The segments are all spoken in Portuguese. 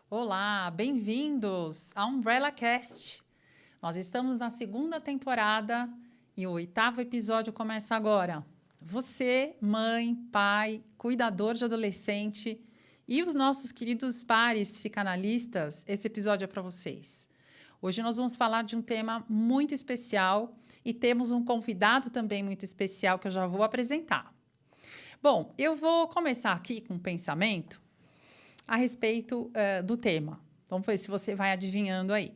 Olá, bem-vindos a Umbrella Cast. Nós estamos na segunda temporada e o 8º episódio começa agora. Você, mãe, pai, cuidador de adolescente e os nossos queridos pares psicanalistas, esse episódio é para vocês. Hoje nós vamos falar de um tema muito especial e temos um convidado também muito especial que eu já vou apresentar. Bom, eu vou começar aqui com um pensamento a respeito do tema. Vamos ver se você vai adivinhando aí.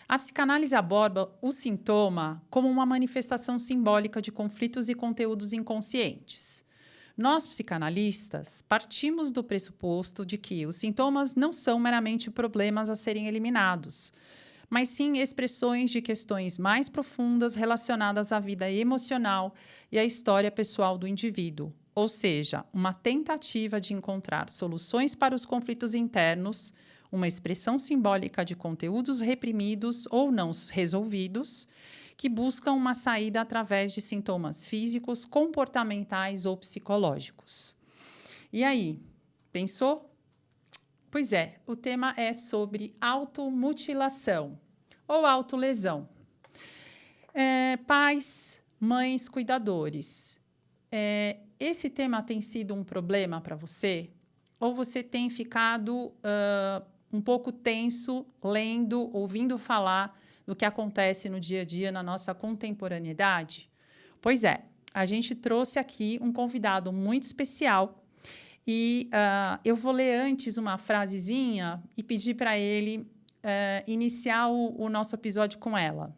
A psicanálise aborda o sintoma como uma manifestação simbólica de conflitos e conteúdos inconscientes. Nós, psicanalistas, partimos do pressuposto de que os sintomas não são meramente problemas a serem eliminados, mas sim expressões de questões mais profundas relacionadas à vida emocional e à história pessoal do indivíduo, ou seja, uma tentativa de encontrar soluções para os conflitos internos, uma expressão simbólica de conteúdos reprimidos ou não resolvidos, que buscam uma saída através de sintomas físicos, comportamentais ou psicológicos. E aí, pensou? Pois é, o tema é sobre automutilação ou autolesão. Pais, mães, cuidadores, esse tema tem sido um problema para você? Ou você tem ficado um pouco tenso lendo, ouvindo falar do que acontece no dia a dia na nossa contemporaneidade? Pois é, a gente trouxe aqui um convidado muito especial e eu vou ler antes uma frasezinha e pedir para ele iniciar o nosso episódio com ela.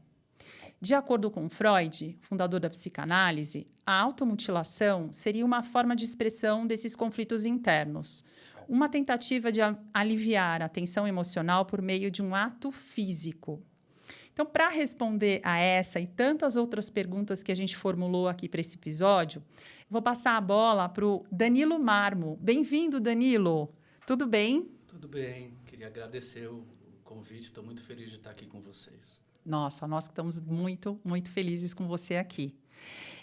De acordo com Freud, fundador da psicanálise, a automutilação seria uma forma de expressão desses conflitos internos, uma tentativa de aliviar a tensão emocional por meio de um ato físico. Então, para responder a essa e tantas outras perguntas que a gente formulou aqui para esse episódio, vou passar a bola para o Danilo Marmo. Bem-vindo, Danilo. Tudo bem? Tudo bem. Queria agradecer o convite. Estou muito feliz de estar aqui com vocês. Nossa, nós que estamos muito, muito felizes com você aqui.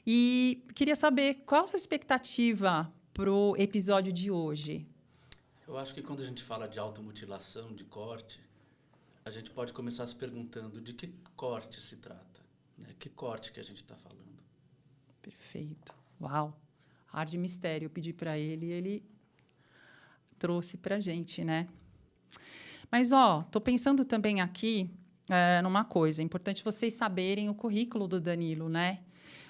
E queria saber qual a sua expectativa para o episódio de hoje. Eu acho que quando a gente fala de automutilação, de corte, a gente pode começar se perguntando de que corte se trata, né? Que corte que a gente está falando. Perfeito. Uau! Ar de mistério. Eu pedi para ele e ele trouxe para a gente, né? Mas, estou pensando também aqui numa coisa. É importante vocês saberem o currículo do Danilo, né?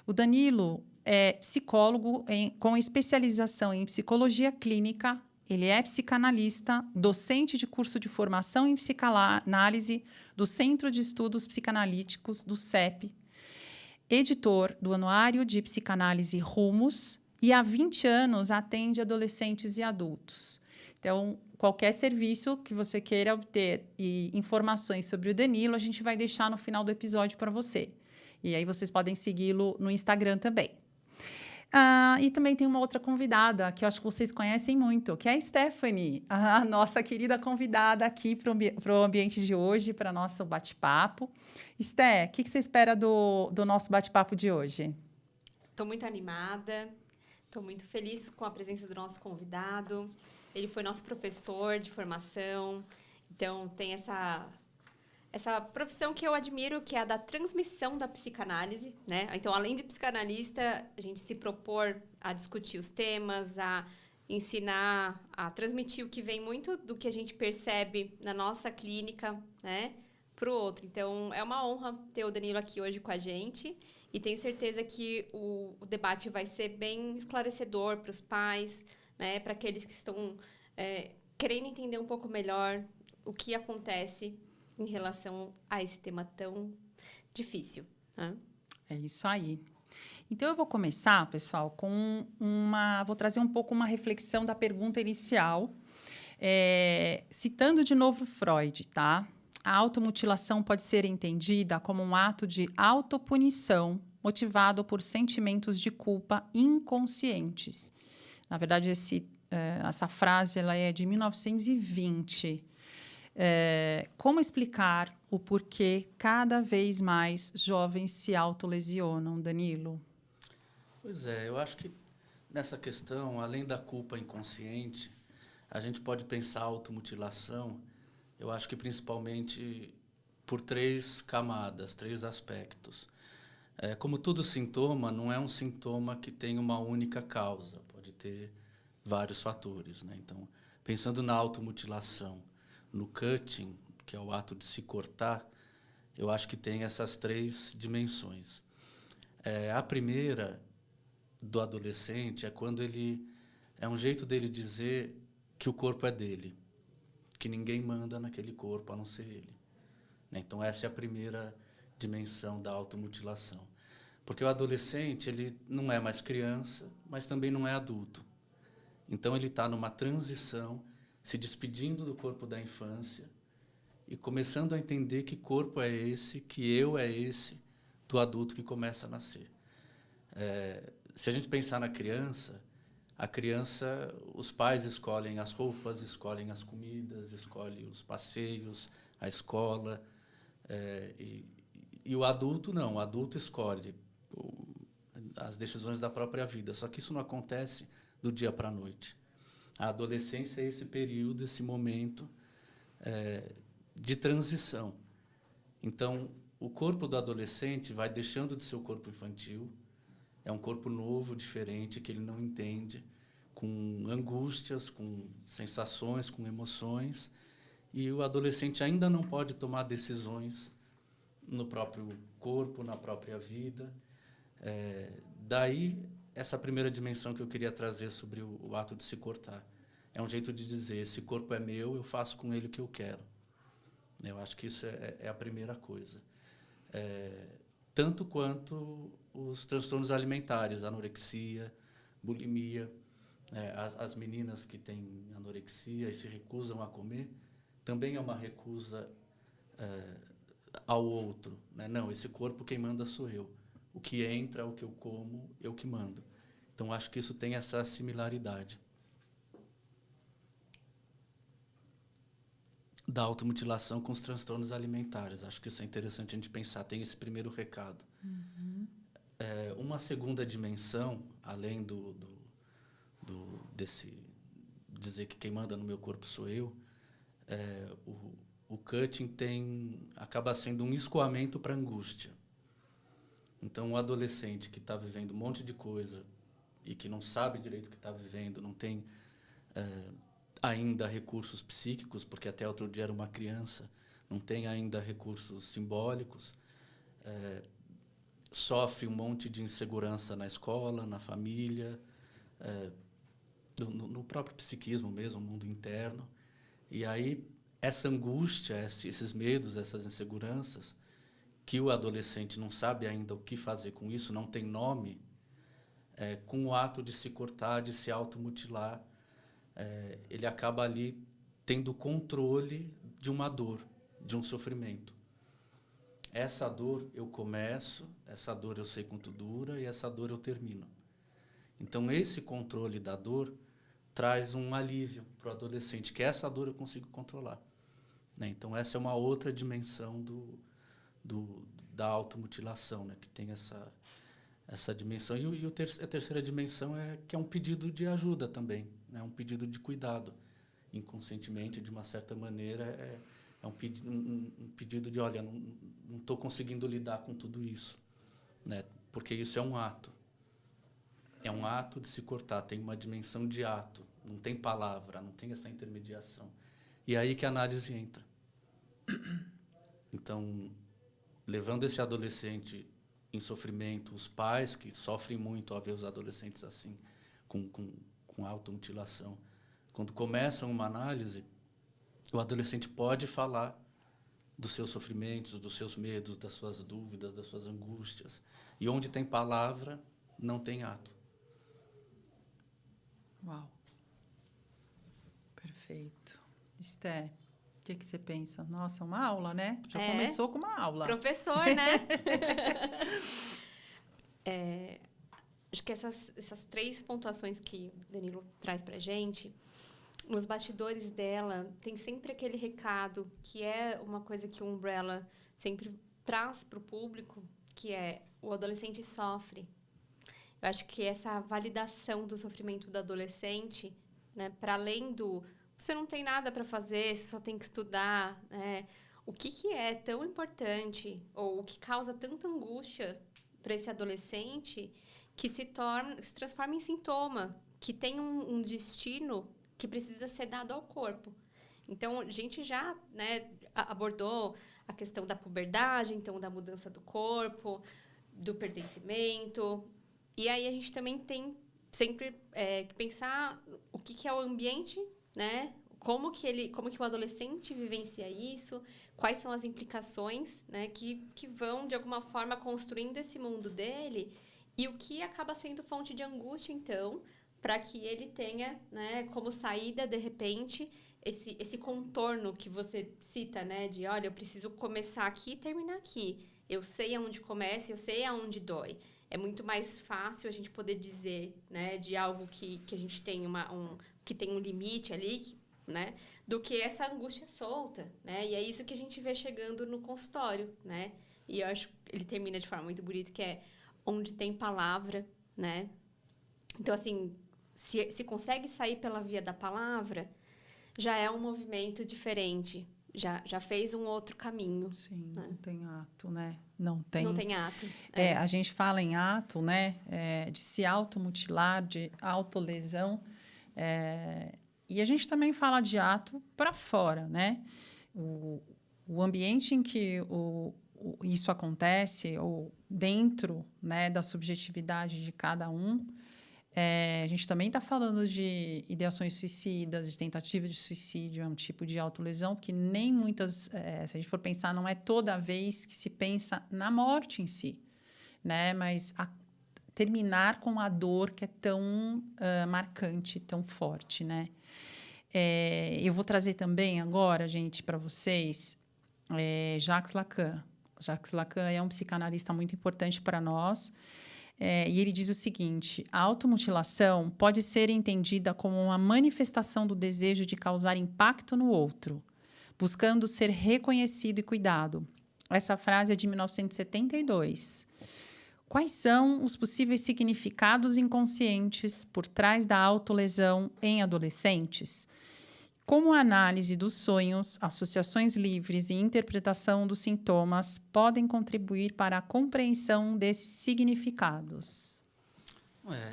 O Danilo é psicólogo com especialização em psicologia clínica. Ele é psicanalista, docente de curso de formação em psicanálise do Centro de Estudos Psicanalíticos, do CEP, editor do Anuário de Psicanálise Rumos e há 20 anos atende adolescentes e adultos. Então, qualquer serviço que você queira obter e informações sobre o Danilo, a gente vai deixar no final do episódio para você. E aí vocês podem segui-lo no Instagram também. E também tem uma outra convidada que eu acho que vocês conhecem muito, que é a Stephanie, a nossa querida convidada aqui para o ambiente de hoje, para nosso bate-papo. Sté, o que você espera do nosso bate-papo de hoje? Estou muito animada, estou muito feliz com a presença do nosso convidado. Ele foi nosso professor de formação, então tem essa profissão que eu admiro, que é a da transmissão da psicanálise, né? Então, além de psicanalista, a gente se propor a discutir os temas, a ensinar, a transmitir o que vem muito do que a gente percebe na nossa clínica, né, para o outro. Então, é uma honra ter o Danilo aqui hoje com a gente e tenho certeza que o debate vai ser bem esclarecedor para os pais, né, para aqueles que estão querendo entender um pouco melhor o que acontece em relação a esse tema tão difícil, né? É isso aí. Então, eu vou começar, pessoal, com vou trazer um pouco uma reflexão da pergunta inicial, citando de novo Freud, tá? A automutilação pode ser entendida como um ato de autopunição motivado por sentimentos de culpa inconscientes. Na verdade, essa frase ela é de 1920. Como explicar o porquê cada vez mais jovens se autolesionam, Danilo? Pois é, eu acho que nessa questão, além da culpa inconsciente, a gente pode pensar a automutilação eu acho que principalmente por 3 camadas, 3 aspectos. Como todo sintoma, não é um sintoma que tem uma única causa, pode ter vários fatores, né? Então, pensando na automutilação, no cutting, que é o ato de se cortar, eu acho que tem essas 3 dimensões. A primeira, do adolescente, é quando é um jeito dele dizer que o corpo é dele, que ninguém manda naquele corpo a não ser ele. Então, essa é a primeira dimensão da automutilação. Porque o adolescente, ele não é mais criança, mas também não é adulto. Então, ele está numa transição, se despedindo do corpo da infância e começando a entender que corpo é esse, que eu é esse, do adulto que começa a nascer. Se a gente pensar na criança, a criança, os pais escolhem as roupas, escolhem as comidas, escolhem os passeios, a escola. E o adulto não, o adulto escolhe as decisões da própria vida. Só que isso não acontece do dia para a noite. A adolescência é esse período, esse momento de transição. Então, o corpo do adolescente vai deixando de ser o corpo infantil, é um corpo novo, diferente, que ele não entende, com angústias, com sensações, com emoções, e o adolescente ainda não pode tomar decisões no próprio corpo, na própria vida. Daí, essa primeira dimensão que eu queria trazer sobre o ato de se cortar. É um jeito de dizer, esse corpo é meu, eu faço com ele o que eu quero. Eu acho que isso é a primeira coisa. Tanto quanto os transtornos alimentares, anorexia, bulimia. As meninas que têm anorexia e se recusam a comer, também é uma recusa ao outro, né? Não, esse corpo quem manda sou eu. O que entra, o que eu como, eu que mando. Então, acho que isso tem essa similaridade. Da automutilação com os transtornos alimentares. Acho que isso é interessante a gente pensar. Tem esse primeiro recado. Uhum. Uma segunda dimensão, além desse dizer que quem manda no meu corpo sou eu, o cutting acaba sendo um escoamento para a angústia. Então, o adolescente que está vivendo um monte de coisa e que não sabe direito o que está vivendo, não tem ainda recursos psíquicos, porque até outro dia era uma criança, não tem ainda recursos simbólicos, sofre um monte de insegurança na escola, na família, no próprio psiquismo mesmo, no mundo interno. E aí, essa angústia, esses medos, essas inseguranças, que o adolescente não sabe ainda o que fazer com isso, não tem nome, com o ato de se cortar, de se automutilar, ele acaba ali tendo controle de uma dor, de um sofrimento. Essa dor eu começo, essa dor eu sei quanto dura e essa dor eu termino. Então, esse controle da dor traz um alívio para o adolescente, que essa dor eu consigo controlar. Né? Então, essa é uma outra dimensão da automutilação, né? Que tem essa dimensão. E a terceira dimensão que é um pedido de ajuda também, né? Um pedido de cuidado. Inconscientemente, de uma certa maneira, é um pedido de, olha, não estou conseguindo lidar com tudo isso. Né? Porque isso é um ato. É um ato de se cortar, tem uma dimensão de ato, não tem palavra, não tem essa intermediação. E é aí que a análise entra. Então, levando esse adolescente em sofrimento, os pais que sofrem muito ao ver os adolescentes assim, com automutilação, quando começam uma análise, o adolescente pode falar dos seus sofrimentos, dos seus medos, das suas dúvidas, das suas angústias. E onde tem palavra, não tem ato. Uau. Perfeito. Esté, o que você pensa? Nossa, uma aula, né? Já começou com uma aula. Professor, né? Acho que essas 3 pontuações que o Danilo traz pra gente, nos bastidores dela, tem sempre aquele recado, que é uma coisa que o Umbrella sempre traz para o público, que é o adolescente sofre. Eu acho que essa validação do sofrimento do adolescente, né, para além do você não tem nada para fazer, você só tem que estudar, né? O que é tão importante ou o que causa tanta angústia para esse adolescente que se transforma em sintoma, que tem um destino que precisa ser dado ao corpo. Então, a gente já, né, abordou a questão da puberdade, então da mudança do corpo, do pertencimento. E aí a gente também tem sempre que pensar o que é o ambiente, né? Como que o adolescente vivencia isso, quais são as implicações, né, que vão, de alguma forma, construindo esse mundo dele e o que acaba sendo fonte de angústia, então, para que ele tenha, né, como saída, de repente, esse contorno que você cita, né, de, olha, eu preciso começar aqui e terminar aqui. Eu sei aonde começa, eu sei aonde dói. É muito mais fácil a gente poder dizer, né, de algo que a gente tem que tem um limite ali, né, do que essa angústia solta, né? E é isso que a gente vê chegando no consultório, né? E eu acho que ele termina de forma muito bonita, que é onde tem palavra, né? Então, assim, se consegue sair pela via da palavra, já é um movimento diferente. Já fez um outro caminho. Sim, né? não tem ato, né? Não tem ato. A gente fala em ato, né? De se automutilar, de autolesão. E a gente também fala de ato para fora, né? O ambiente em que isso acontece, ou dentro, né, da subjetividade de cada um, a gente também está falando de ideações suicidas, de tentativa de suicídio, é um tipo de autolesão, porque nem muitas, se a gente for pensar, não é toda vez que se pensa na morte em si, né? Mas terminar com a dor que é tão marcante, tão forte, né? Eu vou trazer também agora, gente, para vocês, Jacques Lacan. Jacques Lacan é um psicanalista muito importante para nós. E ele diz o seguinte: a automutilação pode ser entendida como uma manifestação do desejo de causar impacto no outro, buscando ser reconhecido e cuidado. Essa frase é de 1972. Quais são os possíveis significados inconscientes por trás da autolesão em adolescentes? Como a análise dos sonhos, associações livres e interpretação dos sintomas podem contribuir para a compreensão desses significados?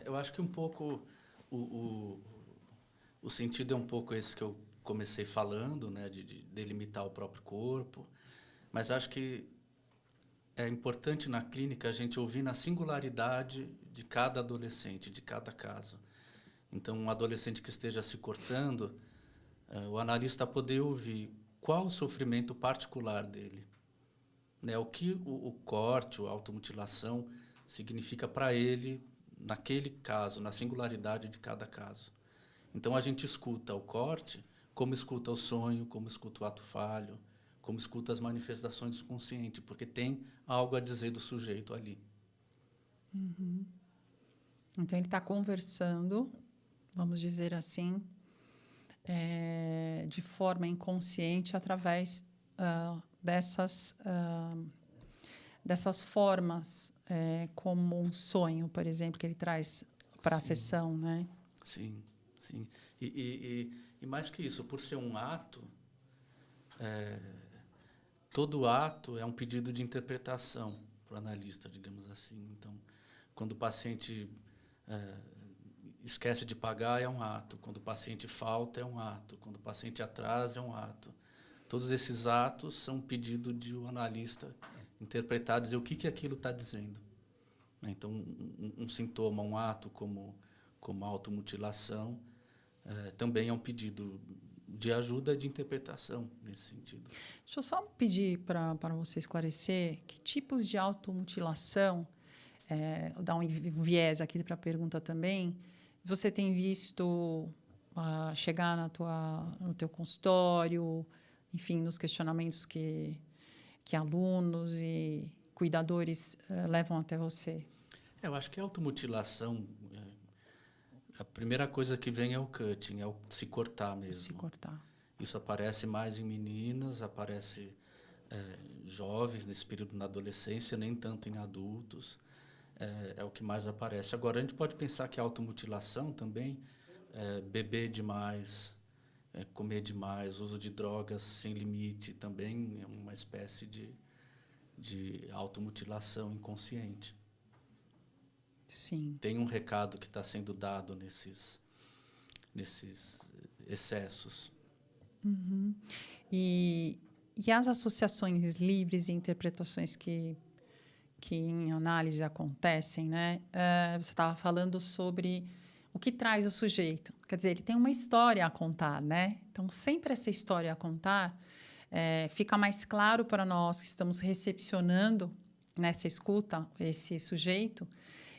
Eu acho que um pouco o sentido é um pouco esse que eu comecei falando, né, de delimitar o próprio corpo, mas acho que é importante na clínica a gente ouvir na singularidade de cada adolescente, de cada caso. Então, um adolescente que esteja se cortando, o analista poder ouvir qual o sofrimento particular dele, né? O que o corte, a automutilação significa para ele naquele caso, na singularidade de cada caso. Então a gente escuta o corte, como escuta o sonho, como escuta o ato falho, como escuta as manifestações do consciente, porque tem algo a dizer do sujeito ali. Uhum. Então ele está conversando, vamos dizer assim, de forma inconsciente através dessas formas, como um sonho, por exemplo, que ele traz para a sessão, né? Sim, sim. E mais que isso, por ser um ato, todo ato é um pedido de interpretação para o analista, digamos assim. Então, quando o paciente esquece de pagar, é um ato. Quando o paciente falta, é um ato. Quando o paciente atrasa, é um ato. Todos esses atos são um pedido de o analista interpretar, dizer o que aquilo está dizendo. Então, um sintoma, um ato como automutilação, também é um pedido de ajuda de interpretação nesse sentido. Deixa eu só pedir para você esclarecer que tipos de automutilação, dar um viés aqui para a pergunta também, você tem visto chegar no teu consultório, enfim, nos questionamentos que alunos e cuidadores levam até você? Eu acho que a automutilação, a primeira coisa que vem é o cutting, é o se cortar mesmo. Se cortar. Isso aparece mais em meninas, aparece jovens nesse período na adolescência, nem tanto em adultos. É o que mais aparece. Agora, a gente pode pensar que a automutilação também, beber demais, comer demais, uso de drogas sem limite, também é uma espécie de automutilação inconsciente. Sim. Tem um recado que está sendo dado nesses excessos. Uhum. E as associações livres e interpretações que em análise acontecem, né? Você estava falando sobre o que traz o sujeito. Quer dizer, ele tem uma história a contar, né? Então, sempre essa história a contar fica mais claro para nós que estamos recepcionando nessa escuta esse sujeito.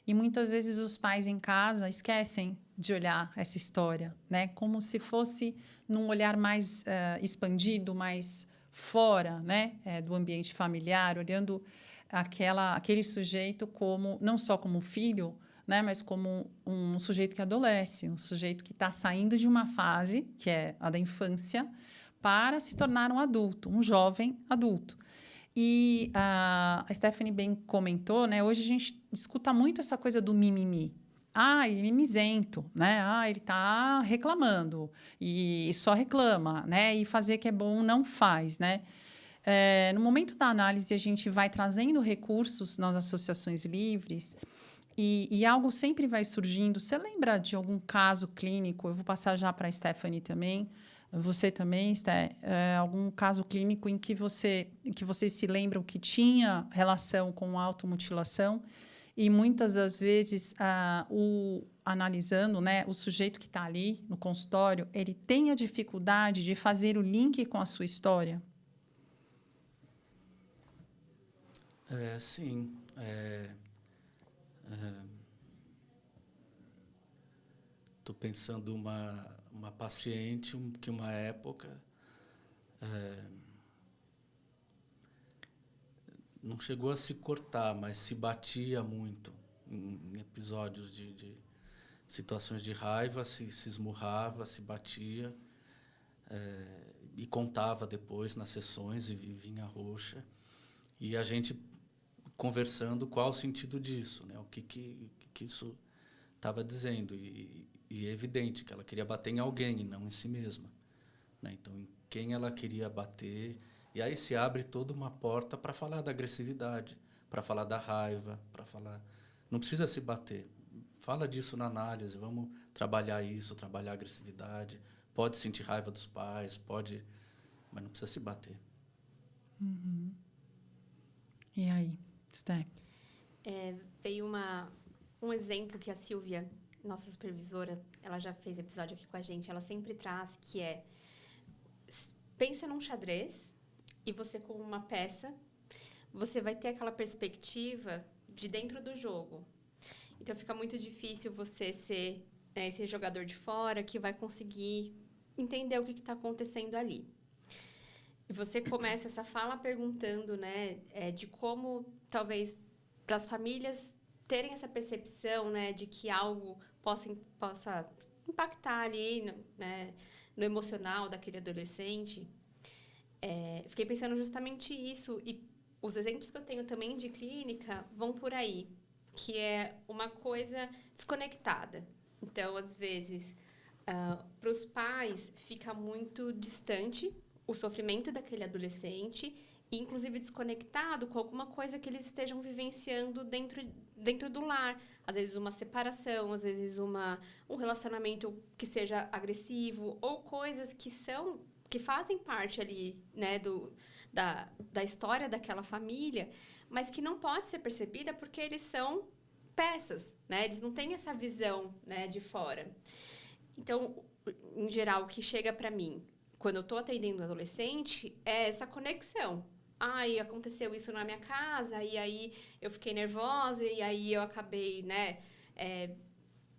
E muitas vezes os pais em casa esquecem de olhar essa história, né? Como se fosse num olhar mais expandido, mais fora, né? Do ambiente familiar, olhando aquele sujeito como não só como filho, né? Mas como um sujeito que adolesce, um sujeito que está saindo de uma fase, que é a da infância, para se tornar um adulto, um jovem adulto. E a Stephanie bem comentou, né? Hoje a gente escuta muito essa coisa do mimimi. Ele é mimizento, né? Ele está reclamando e só reclama, né? E fazer que é bom não faz, né? No momento da análise, a gente vai trazendo recursos nas associações livres e algo sempre vai surgindo. Você lembra de algum caso clínico? Eu vou passar já para a Stephanie também. Você também, Sté, algum caso clínico em que vocês se lembram que tinha relação com automutilação e muitas das vezes analisando, né, o sujeito que está ali no consultório, ele tem a dificuldade de fazer o link com a sua história? Sim. Estou pensando uma paciente que uma época não chegou a se cortar, mas se batia muito em episódios de situações de raiva, se esmurrava, se batia e contava depois nas sessões e vinha roxa. E a gente conversando qual o sentido disso, né? O que isso estava dizendo. E é evidente que ela queria bater em alguém e não em si mesma, né? Então, em quem ela queria bater. E aí se abre toda uma porta para falar da agressividade, para falar da raiva, para falar... Não precisa se bater. Fala disso na análise, vamos trabalhar isso, trabalhar a agressividade. Pode sentir raiva dos pais, pode... Mas não precisa se bater. Uhum. E aí, Sté? Veio um exemplo que a Silvia, nossa supervisora, ela já fez episódio aqui com a gente, ela sempre traz, que é... Pensa num xadrez e você com uma peça, você vai ter aquela perspectiva de dentro do jogo. Então, fica muito difícil você ser esse jogador de fora que vai conseguir entender o que está acontecendo ali. E você começa essa fala perguntando, né, de como, talvez, para as famílias terem essa percepção, né, de que algo possa impactar ali, né, no emocional daquele adolescente. Fiquei pensando justamente isso. E os exemplos que eu tenho também de clínica vão por aí, que é uma coisa desconectada. Então, às vezes, para os pais, fica muito distante o sofrimento daquele adolescente, e inclusive desconectado com alguma coisa que eles estejam vivenciando dentro do lar. Às vezes uma separação, às vezes um relacionamento que seja agressivo, ou coisas que fazem parte ali, né, da história daquela família, mas que não pode ser percebida porque eles são peças, né? Eles não têm essa visão, né, de fora. Então, em geral, o que chega para mim quando eu estou atendendo um adolescente é essa conexão. Aconteceu isso na minha casa, e aí eu fiquei nervosa, e aí eu acabei, né,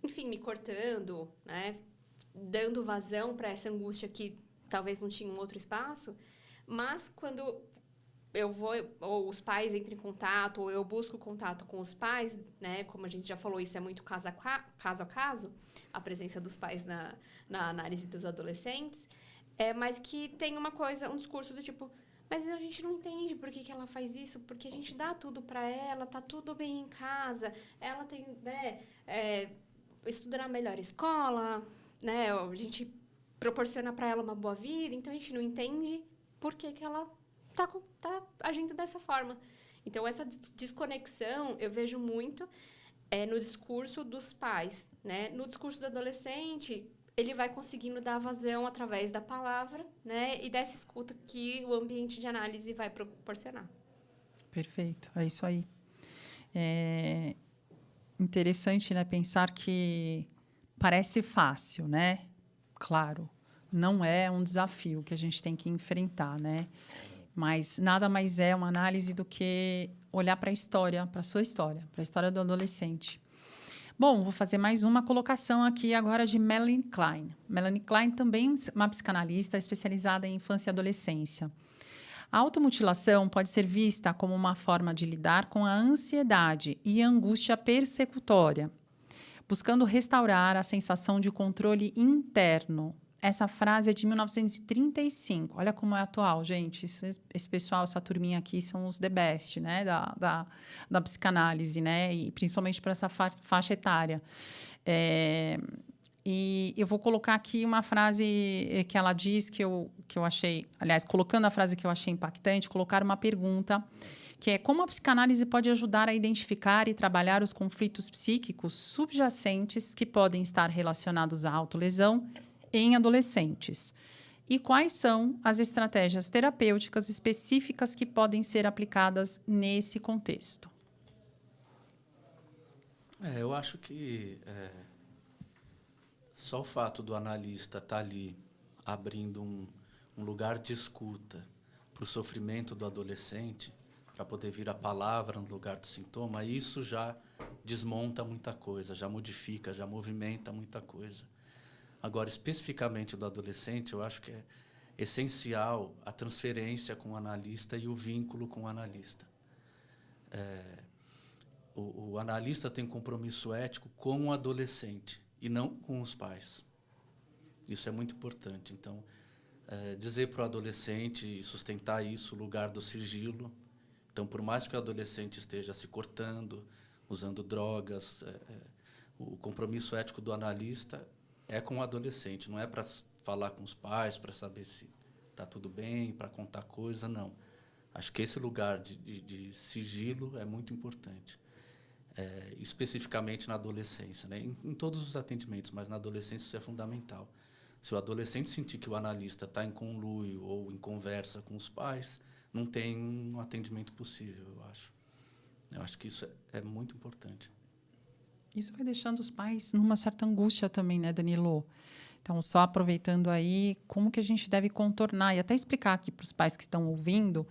enfim, me cortando, né, dando vazão para essa angústia que talvez não tinha um outro espaço. Mas quando eu vou, ou os pais entram em contato, ou eu busco contato com os pais, né, como a gente já falou, isso é muito caso a caso, a presença dos pais na análise dos adolescentes, mas que tem um discurso do tipo, mas a gente não entende por que ela faz isso, porque a gente dá tudo para ela, tá tudo bem em casa, ela tem, né, estuda na melhor escola, né, a gente proporciona para ela uma boa vida, então a gente não entende por que ela tá agindo dessa forma. Então, essa desconexão eu vejo muito no discurso dos pais, né? No discurso do adolescente, ele vai conseguindo dar vazão através da palavra, né? E dessa escuta que o ambiente de análise vai proporcionar. Perfeito, é isso aí. É interessante, né, pensar que parece fácil, né? Claro, não é um desafio que a gente tem que enfrentar, né? Mas nada mais é uma análise do que olhar para a história, para a sua história, para a história do adolescente. Bom, vou fazer mais uma colocação aqui agora de Melanie Klein. Melanie Klein também é uma psicanalista especializada em infância e adolescência. A automutilação pode ser vista como uma forma de lidar com a ansiedade e a angústia persecutória, buscando restaurar a sensação de controle interno. Essa frase é de 1935. Olha como é atual, gente. Esse pessoal, essa turminha aqui, são os the best, né? Da psicanálise, né? E principalmente para essa faixa etária. E eu vou colocar aqui uma frase que ela diz que eu achei... Aliás, colocando a frase que eu achei impactante, colocar uma pergunta, que é como a psicanálise pode ajudar a identificar e trabalhar os conflitos psíquicos subjacentes que podem estar relacionados à autolesão em adolescentes. E quais são as estratégias terapêuticas específicas que podem ser aplicadas nesse contexto? Eu acho que só o fato do analista estar ali abrindo um lugar de escuta para o sofrimento do adolescente, para poder vir a palavra no lugar do sintoma, isso já desmonta muita coisa, já modifica, já movimenta muita coisa. Agora, especificamente do adolescente, eu acho que é essencial a transferência com o analista e o vínculo com o analista. O analista tem compromisso ético com o adolescente e não com os pais. Isso é muito importante. Então, dizer para o adolescente e sustentar isso, o lugar do sigilo. Então, por mais que o adolescente esteja se cortando, usando drogas, o compromisso ético do analista é com o adolescente, não é para falar com os pais, para saber se está tudo bem, para contar coisa, não. Acho que esse lugar de sigilo é muito importante, especificamente na adolescência, né? Em todos os atendimentos, mas na adolescência isso é fundamental. Se o adolescente sentir que o analista está em conluio ou em conversa com os pais, não tem um atendimento possível, eu acho. Eu acho que isso é muito importante. Isso vai deixando os pais numa certa angústia também, né, Danilo? Então, só aproveitando aí, como que a gente deve contornar e até explicar aqui para os pais que estão ouvindo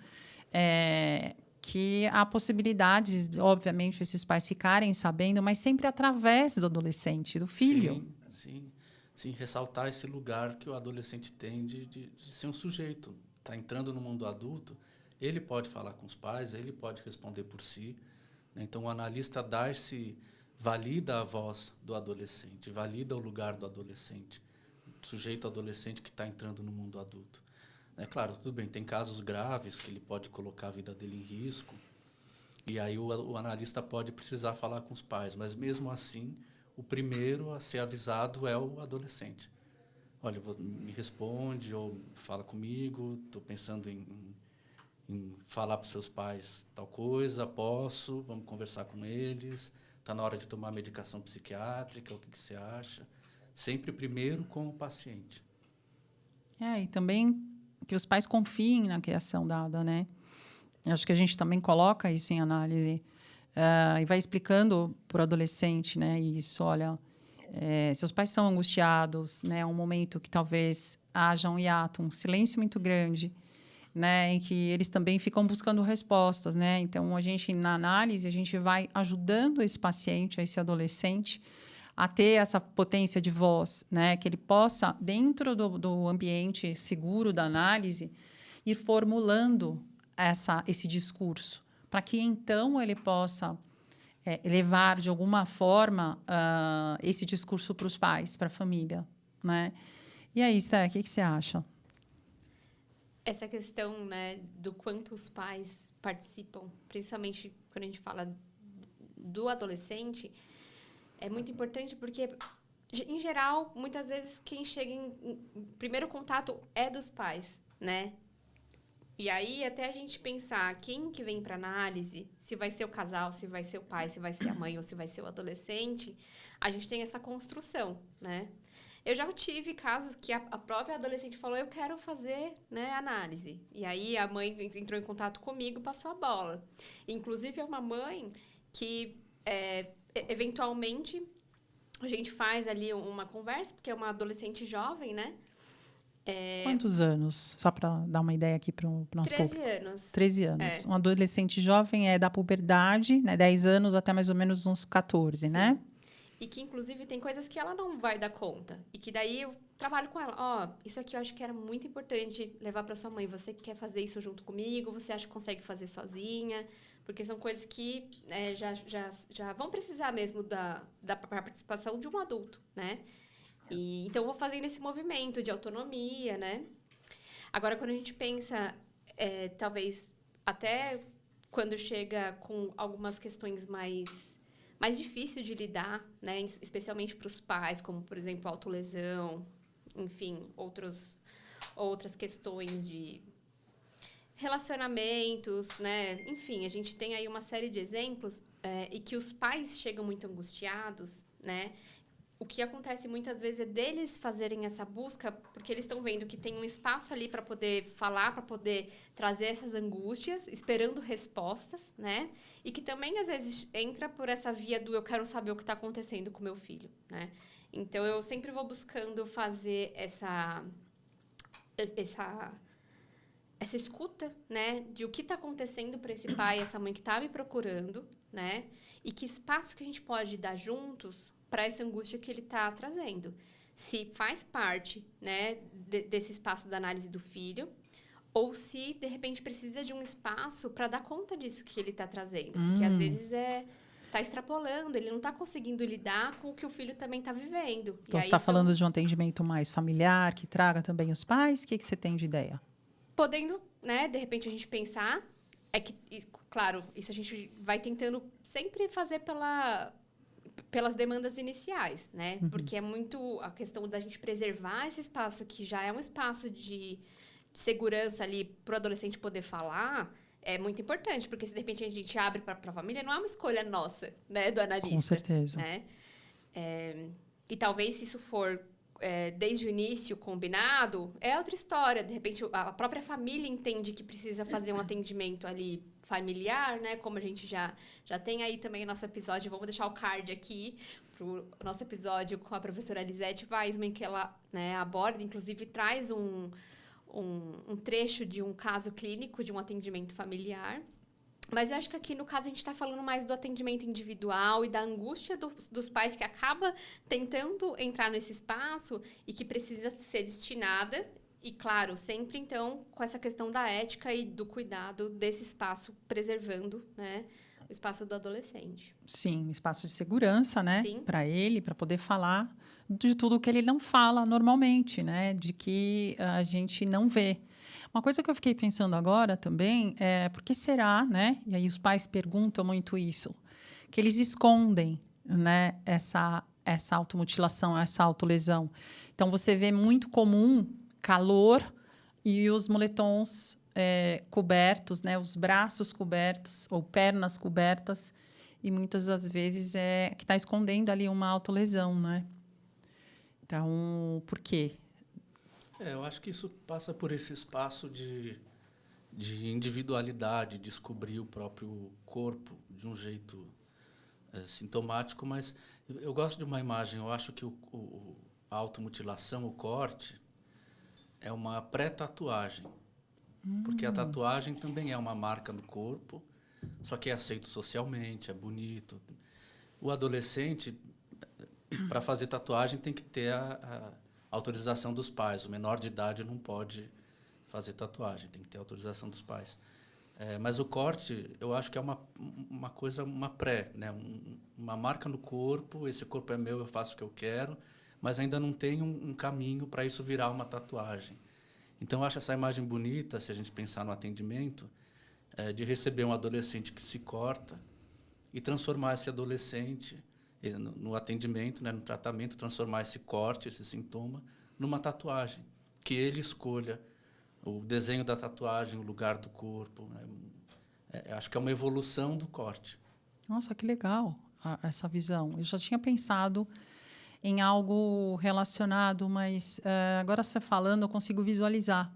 que há possibilidades, obviamente, esses pais ficarem sabendo, mas sempre através do adolescente, do filho. Sim, ressaltar esse lugar que o adolescente tem de ser um sujeito. Está entrando no mundo adulto, ele pode falar com os pais, ele pode responder por si, né? Então, o analista valida a voz do adolescente, valida o lugar do adolescente, do sujeito adolescente que está entrando no mundo adulto. É claro, tudo bem, tem casos graves que ele pode colocar a vida dele em risco, e aí o analista pode precisar falar com os pais, mas mesmo assim, o primeiro a ser avisado é o adolescente. Olha, me responde ou fala comigo, estou pensando em falar para os seus pais tal coisa, vamos conversar com eles, está na hora de tomar medicação psiquiátrica, o que você acha? Sempre primeiro com o paciente. E também que os pais confiem na criação dada, né? Eu acho que a gente também coloca isso em análise e vai explicando para o adolescente, né? Isso, olha, seus pais são angustiados, né? É um momento que talvez haja um hiato, um silêncio muito grande, né, em que eles também ficam buscando respostas, né? Então, na análise, a gente vai ajudando esse paciente, esse adolescente, a ter essa potência de voz, né? Que ele possa, dentro do ambiente seguro da análise, ir formulando esse discurso, para que, então, ele possa levar, de alguma forma, esse discurso para os pais, para a família, né? E aí, Sé, o que você acha? Essa questão, né, do quanto os pais participam, principalmente quando a gente fala do adolescente, é muito importante porque em geral, muitas vezes quem chega em primeiro contato é dos pais, né? E aí, até a gente pensar quem que vem para análise, se vai ser o casal, se vai ser o pai, se vai ser a mãe ou se vai ser o adolescente, a gente tem essa construção, né? Eu já tive casos que a própria adolescente falou, eu quero fazer, né, análise. E aí, a mãe entrou em contato comigo, passou a bola. Inclusive, é uma mãe que, eventualmente, a gente faz ali uma conversa, porque é uma adolescente jovem, né? Quantos anos? Só para dar uma ideia aqui para o nosso 13 público. anos. 13 anos. Um adolescente jovem é da puberdade, né? 10 anos até mais ou menos uns 14, Sim. né? E que, inclusive, tem coisas que ela não vai dar conta. E que daí eu trabalho com ela. Ó, isso aqui eu acho que era muito importante levar para sua mãe. Você quer fazer isso junto comigo? Você acha que consegue fazer sozinha? Porque são coisas que já vão precisar mesmo da participação de um adulto, né? E, então, eu vou fazendo esse movimento de autonomia, né? Agora, quando a gente pensa, talvez, até quando chega com algumas questões mais difíceis de lidar, né? Especialmente para os pais, como, por exemplo, autolesão, enfim, outras questões de relacionamentos, né? Enfim, a gente tem aí uma série de exemplos e que os pais chegam muito angustiados, né? O que acontece muitas vezes é deles fazerem essa busca, porque eles estão vendo que tem um espaço ali para poder falar, para poder trazer essas angústias, esperando respostas, né? E que também, às vezes, entra por essa via do eu quero saber o que está acontecendo com meu filho, né? Então, eu sempre vou buscando fazer essa escuta, né? De o que está acontecendo para esse pai, essa mãe que está me procurando, né? E que espaço que a gente pode dar juntos para essa angústia que ele está trazendo. Se faz parte, né, desse espaço da análise do filho, ou se, de repente, precisa de um espaço para dar conta disso que ele está trazendo. Porque, às vezes, está extrapolando, ele não está conseguindo lidar com o que o filho também está vivendo. Então, você está falando de um atendimento mais familiar, que traga também os pais? O que você tem de ideia? Podendo, né, de repente, a gente pensar... claro, isso a gente vai tentando sempre fazer pelas demandas iniciais, né? Uhum. Porque é muito a questão da gente preservar esse espaço que já é um espaço de segurança ali para o adolescente poder falar, é muito importante, porque se de repente a gente abre para a família, não é uma escolha nossa, né, do analista. Com certeza. Né? E talvez se isso for desde o início combinado, é outra história. De repente, a própria família entende que precisa fazer um atendimento ali familiar, né? Como a gente já tem aí também o nosso episódio, vamos deixar o card aqui para o nosso episódio com a professora Lisete Weisman, que ela, né, aborda, inclusive traz um trecho de um caso clínico de um atendimento familiar. Mas eu acho que aqui, no caso, a gente está falando mais do atendimento individual e da angústia dos pais que acaba tentando entrar nesse espaço e que precisa ser destinada. E, claro, sempre, então, com essa questão da ética e do cuidado desse espaço, preservando, né, o espaço do adolescente. Sim, um espaço de segurança, né? Sim. Para ele, para poder falar de tudo que ele não fala normalmente, né? De que a gente não vê. Uma coisa que eu fiquei pensando agora também é por que será, né? E aí os pais perguntam muito isso, que eles escondem, né? Essa automutilação, essa autolesão. Então, você vê muito comum calor e os moletons cobertos, né? Os braços cobertos ou pernas cobertas, e muitas das vezes que está escondendo ali uma autolesão, né? Então, por quê? Eu acho que isso passa por esse espaço de individualidade, descobrir o próprio corpo de um jeito sintomático, mas eu gosto de uma imagem, eu acho que a automutilação, o corte, é uma pré-tatuagem, porque a tatuagem também é uma marca no corpo, só que é aceito socialmente, é bonito. O adolescente, para fazer tatuagem, tem que ter a autorização dos pais. O menor de idade não pode fazer tatuagem, tem que ter autorização dos pais. Mas o corte, eu acho que é uma coisa, uma pré, né? Uma marca no corpo, esse corpo é meu, eu faço o que eu quero, mas ainda não tem um caminho para isso virar uma tatuagem. Então, eu acho essa imagem bonita, se a gente pensar no atendimento, de receber um adolescente que se corta e transformar esse adolescente no atendimento, né, no tratamento, transformar esse corte, esse sintoma, numa tatuagem. Que ele escolha o desenho da tatuagem, o lugar do corpo. Né? Acho que é uma evolução do corte. Nossa, que legal essa visão. Eu já tinha pensado em algo relacionado, mas agora você falando, eu consigo visualizar.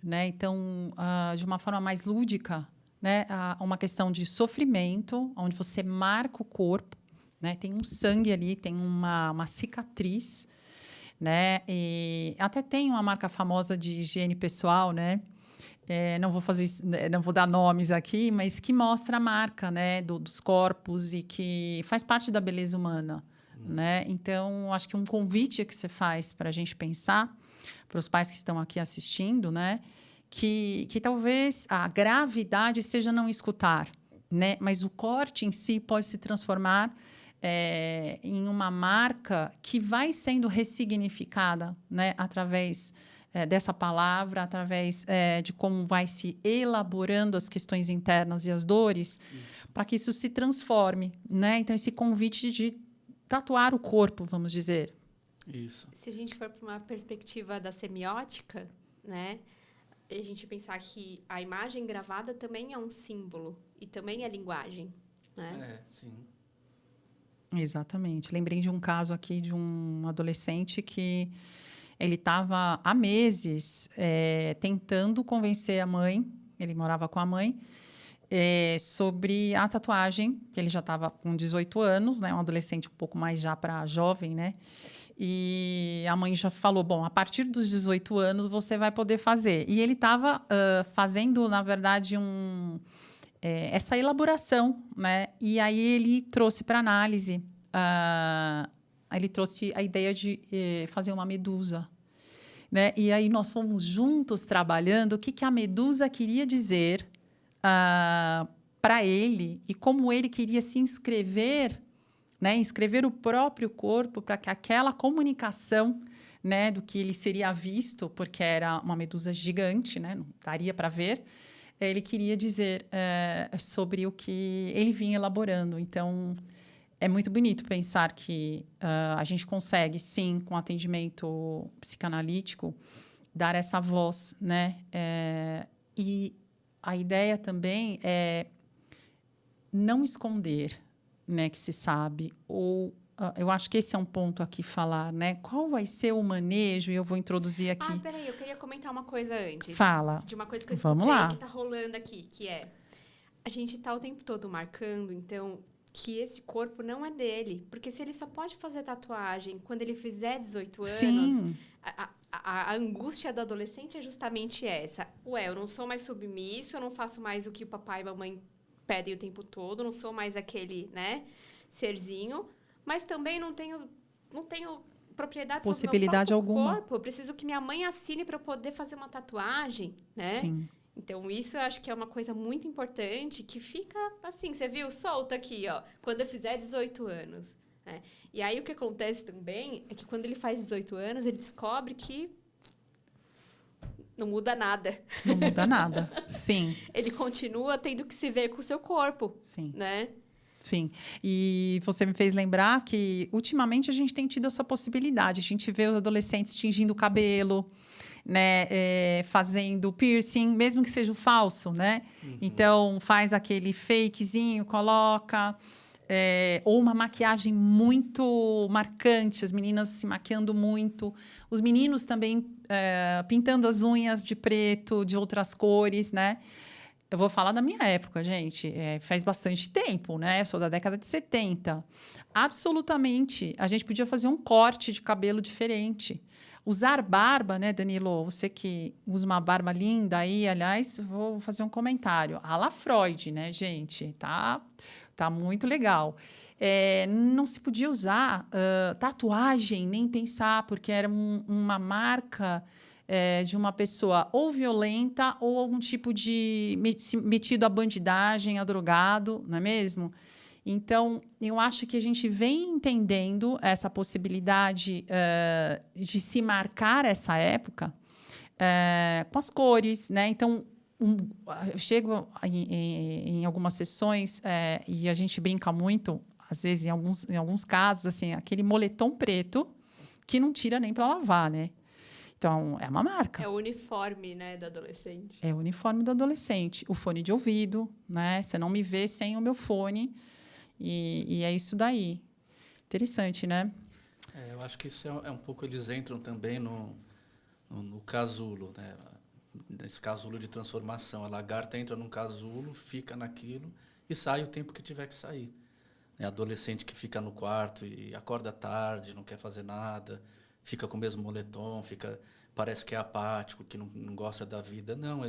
Né? Então, de uma forma mais lúdica, né? Uma questão de sofrimento, onde você marca o corpo, né? Tem um sangue ali, tem uma cicatriz, né? E até tem uma marca famosa de higiene pessoal, né? Não vou fazer isso, não vou dar nomes aqui, mas que mostra a marca, né, dos corpos e que faz parte da beleza humana, né? Então, acho que um convite que você faz para a gente pensar, para os pais que estão aqui assistindo, né, que talvez a gravidade seja não escutar, né, mas o corte em si pode se transformar em uma marca que vai sendo ressignificada, né, através dessa palavra, através de como vai se elaborando as questões internas e as dores, para que isso se transforme, né? Então, esse convite de tatuar o corpo, vamos dizer. Isso. Se a gente for para uma perspectiva da semiótica, né? A gente pensar que a imagem gravada também é um símbolo e também é linguagem, né? Sim. Exatamente. Lembrei de um caso aqui de um adolescente que ele estava há meses tentando convencer a mãe, ele morava com a mãe, sobre a tatuagem, que ele já estava com 18 anos, né, um adolescente um pouco mais já para jovem, né? E a mãe já falou, bom, a partir dos 18 anos você vai poder fazer. E ele estava fazendo, na verdade, essa elaboração, né? E aí ele trouxe para análise, ele trouxe a ideia de fazer uma medusa, né? E aí nós fomos juntos trabalhando o que a medusa queria dizer para ele e como ele queria se inscrever, né? Inscrever o próprio corpo para que aquela comunicação, né, do que ele seria visto, porque era uma medusa gigante, né? Não daria para ver. Ele queria dizer sobre o que ele vinha elaborando. Então, é muito bonito pensar que a gente consegue, sim, com atendimento psicanalítico, dar essa voz, né? E a ideia também é não esconder, né, que se sabe, ou eu acho que esse é um ponto aqui falar, né? Qual vai ser o manejo? E eu vou introduzir aqui. Peraí, eu queria comentar uma coisa antes. Fala. De uma coisa que eu Vamos escutei lá. que tá rolando aqui, que é a gente tá o tempo todo marcando, então, que esse corpo não é dele. Porque se ele só pode fazer tatuagem quando ele fizer 18 anos, Sim. a angústia do adolescente é justamente essa. Ué, eu não sou mais submisso, eu não faço mais o que o papai e a mamãe pedem o tempo todo, não sou mais aquele, né, serzinho, mas também não tenho propriedade Possibilidade sobre o meu próprio alguma. corpo. Eu preciso que minha mãe assine para eu poder fazer uma tatuagem, né? Sim. Então, isso eu acho que é uma coisa muito importante que fica assim, você viu? Solta aqui, ó, quando eu fizer 18 anos. Né? E aí, o que acontece também é que quando ele faz 18 anos, ele descobre que não muda nada. Não muda nada. Sim. Ele continua tendo que se ver com o seu corpo, Sim. né? Sim. E você me fez lembrar que, ultimamente, a gente tem tido essa possibilidade. A gente vê os adolescentes tingindo o cabelo, né, fazendo piercing, mesmo que seja o falso, né? Uhum. Então, faz aquele fakezinho, coloca... ou uma maquiagem muito marcante, as meninas se maquiando muito, os meninos também pintando as unhas de preto, de outras cores, né? Eu vou falar da minha época, gente. Faz bastante tempo, né? Eu sou da década de 70. Absolutamente. A gente podia fazer um corte de cabelo diferente. Usar barba, né, Danilo? Você que usa uma barba linda aí, aliás, vou fazer um comentário. A la Freud, né, gente? Tá muito legal. Não se podia usar tatuagem, nem pensar, porque era uma marca de uma pessoa ou violenta ou algum tipo de metido à bandidagem, a drogado, não é mesmo? Então, eu acho que a gente vem entendendo essa possibilidade de se marcar essa época com as cores, né? Então, eu chego em algumas sessões e a gente brinca muito, às vezes, em alguns casos, assim, aquele moletom preto que não tira nem para lavar, né? Então, é uma marca. É o uniforme, né, do adolescente. É o uniforme do adolescente. O fone de ouvido, né? Você não me vê sem o meu fone. E é isso daí. Interessante, né? Eu acho que isso é um pouco... Eles entram também no casulo, né? Nesse casulo de transformação. A lagarta entra num casulo, fica naquilo e sai o tempo que tiver que sair. É adolescente que fica no quarto e acorda tarde, não quer fazer nada, fica com o mesmo moletom, parece que é apático, que não gosta da vida. Não,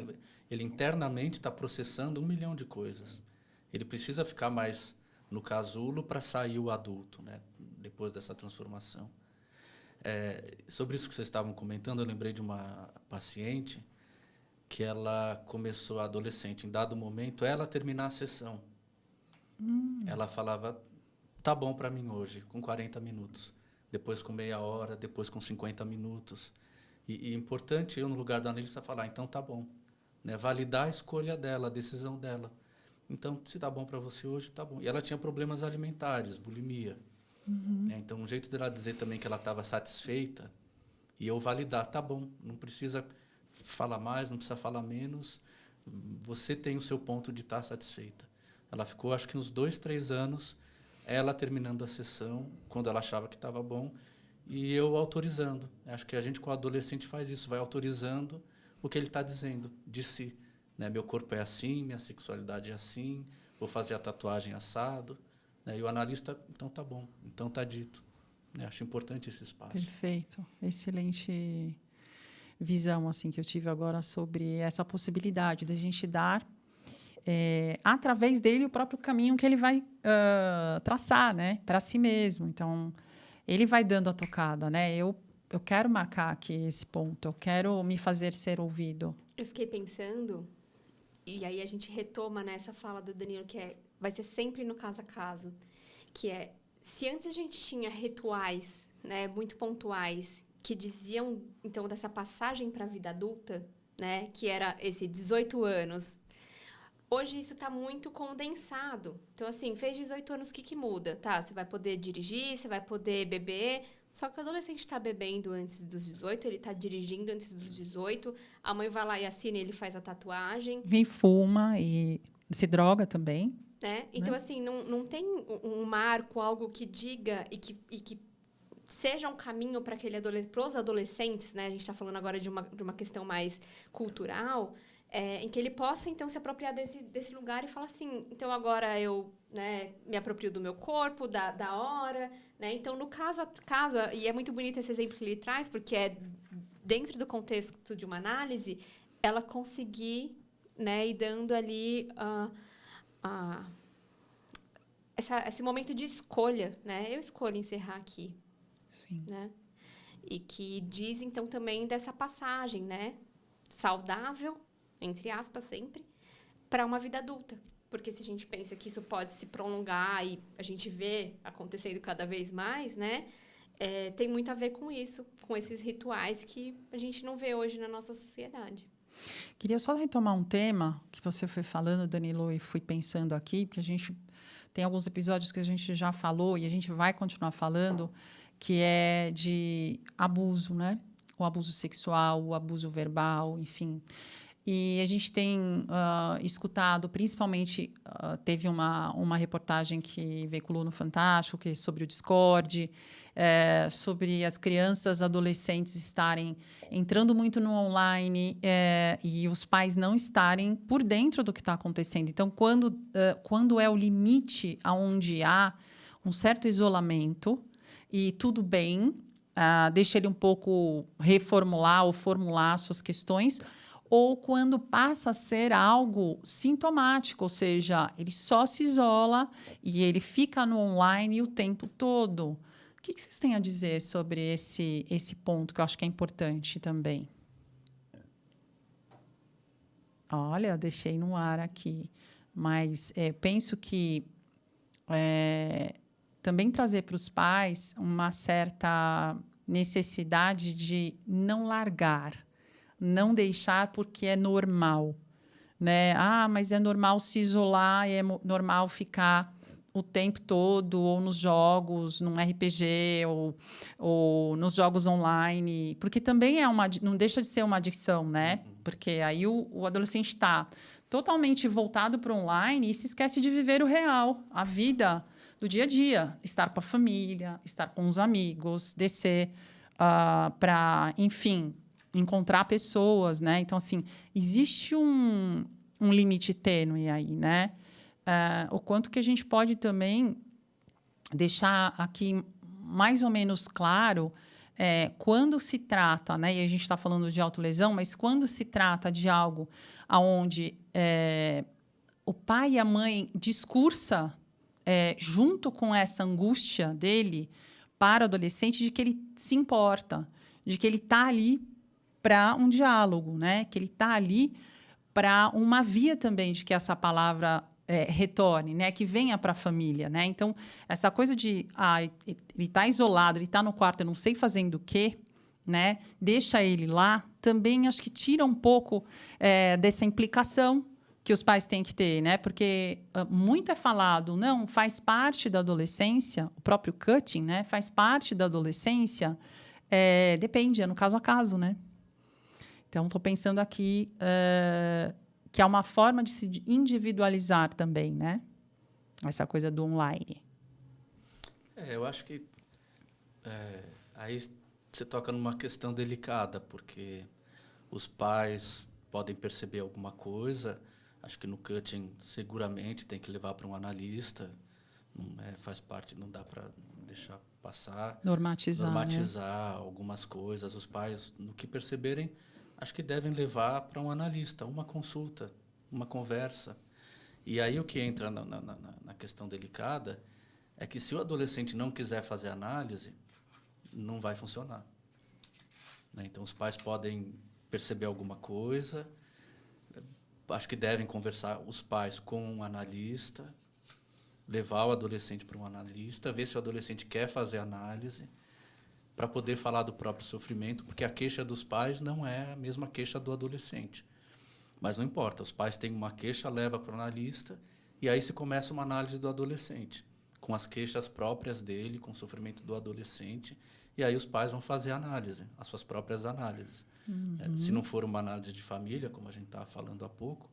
ele internamente está processando 1 milhão de coisas. Ele precisa ficar mais no casulo para sair o adulto, né? Depois dessa transformação. Sobre isso que vocês estavam comentando, eu lembrei de uma paciente que ela começou adolescente. Em dado momento, ela terminar a sessão. Ela falava, tá bom para mim hoje, com 40 minutos. Depois com meia hora, depois com 50 minutos. E importante eu, no lugar da analista, falar, então tá bom. Né? Validar a escolha dela, a decisão dela. Então, se tá bom para você hoje, tá bom. E ela tinha problemas alimentares, bulimia. Né? Então, um jeito dela dizer também que ela estava satisfeita e eu validar, tá bom, não precisa falar mais, não precisa falar menos, você tem o seu ponto de estar satisfeita. Ela ficou, acho que uns 2, 3 anos, ela terminando a sessão, quando ela achava que estava bom, e eu autorizando. Acho que a gente, com o adolescente, faz isso, vai autorizando o que ele está dizendo de si. Né? Meu corpo é assim, minha sexualidade é assim, vou fazer a tatuagem assado. Né? E o analista, então tá bom, então tá dito. Né? Acho importante esse espaço. Perfeito. Excelente visão assim, que eu tive agora sobre essa possibilidade da gente dar, através dele, o próprio caminho que ele vai traçar, né, para si mesmo. Então, ele vai dando a tocada, né? Eu quero marcar aqui esse ponto, eu quero me fazer ser ouvido. Eu fiquei pensando, e aí a gente retoma nessa fala do Danilo, que vai ser sempre no caso a caso, que se antes a gente tinha rituais, né, muito pontuais, que diziam, então, dessa passagem para a vida adulta, né, que era esse 18 anos. Hoje isso está muito condensado. Então, assim, fez 18 anos, o que muda? Tá, você vai poder dirigir, você vai poder beber, só que o adolescente está bebendo antes dos 18, ele está dirigindo antes dos 18, a mãe vai lá e assina e ele faz a tatuagem. Vem, fuma e se droga também. Né? Então, assim, não tem um marco, algo que diga e que seja um caminho para os adolescentes, né? A gente está falando agora de uma questão mais cultural, em que ele possa, então, se apropriar desse lugar e falar assim, então, agora eu, né, me aproprio do meu corpo, da hora, né? Então, no caso, e é muito bonito esse exemplo que ele traz, porque dentro do contexto de uma análise, ela conseguir, né, ir dando ali esse momento de escolha, né? Eu escolho encerrar aqui. Sim. Né? E que diz, então, também dessa passagem, né? Saudável, entre aspas, sempre, para uma vida adulta. Porque se a gente pensa que isso pode se prolongar e a gente vê acontecendo cada vez mais, né? Tem muito a ver com isso, com esses rituais que a gente não vê hoje na nossa sociedade. Queria só retomar um tema que você foi falando, Danilo, e fui pensando aqui, porque a gente tem alguns episódios que a gente já falou e a gente vai continuar falando, que é de abuso, né? O abuso sexual, o abuso verbal, enfim. E a gente tem escutado, principalmente, teve uma reportagem que veiculou no Fantástico, que é sobre o Discord, sobre as crianças, adolescentes estarem entrando muito no online e os pais não estarem por dentro do que está acontecendo. Então, quando é o limite onde há um certo isolamento, e tudo bem, deixa ele um pouco reformular ou formular suas questões, ou quando passa a ser algo sintomático, ou seja, ele só se isola e ele fica no online o tempo todo. O que vocês têm a dizer sobre esse ponto, que eu acho que é importante também? Olha, deixei no ar aqui, mas penso que também trazer para os pais uma certa necessidade de não largar, não deixar porque é normal, né? Mas é normal se isolar, é normal ficar o tempo todo, ou nos jogos, num RPG, ou nos jogos online, porque também não deixa de ser uma adicção, né? Porque aí o adolescente está totalmente voltado para o online e se esquece de viver o real, a vida do dia a dia, estar com a família, estar com os amigos, descer para, enfim, encontrar pessoas, né? Então, assim, existe um limite tênue aí, né? O quanto que a gente pode também deixar aqui mais ou menos claro quando se trata, né? E a gente está falando de autolesão, mas quando se trata de algo onde o pai e a mãe discursa junto com essa angústia dele para o adolescente de que ele se importa, de que ele está ali para um diálogo, né? Que ele está ali para uma via também de que essa palavra retorne, né? Que venha para a família, né? Então, essa coisa de ele está isolado, ele está no quarto, eu não sei fazendo o quê, né? Deixa ele lá, também acho que tira um pouco dessa implicação que os pais têm que ter, né? Porque muito é falado, não, faz parte da adolescência, o próprio cutting, né? Faz parte da adolescência, depende, é no caso a caso, né? Então, estou pensando aqui que é uma forma de se individualizar também, né? Essa coisa do online. Eu acho que aí você toca numa questão delicada, porque os pais podem perceber alguma coisa. Acho que no cutting, seguramente, tem que levar para um analista. Faz parte, não dá para deixar passar. Normatizar, né? Algumas coisas. Os pais, no que perceberem, acho que devem levar para um analista, uma consulta, uma conversa. E aí o que entra na questão delicada é que se o adolescente não quiser fazer análise, não vai funcionar. Né? Então, os pais podem perceber alguma coisa, acho que devem conversar os pais com um analista, levar o adolescente para um analista, ver se o adolescente quer fazer análise, para poder falar do próprio sofrimento, porque a queixa dos pais não é a mesma queixa do adolescente. Mas não importa, os pais têm uma queixa, leva para o analista, e aí se começa uma análise do adolescente, com as queixas próprias dele, com o sofrimento do adolescente, e aí os pais vão fazer análise, as suas próprias análises. Se não for uma análise de família, como a gente estava falando há pouco,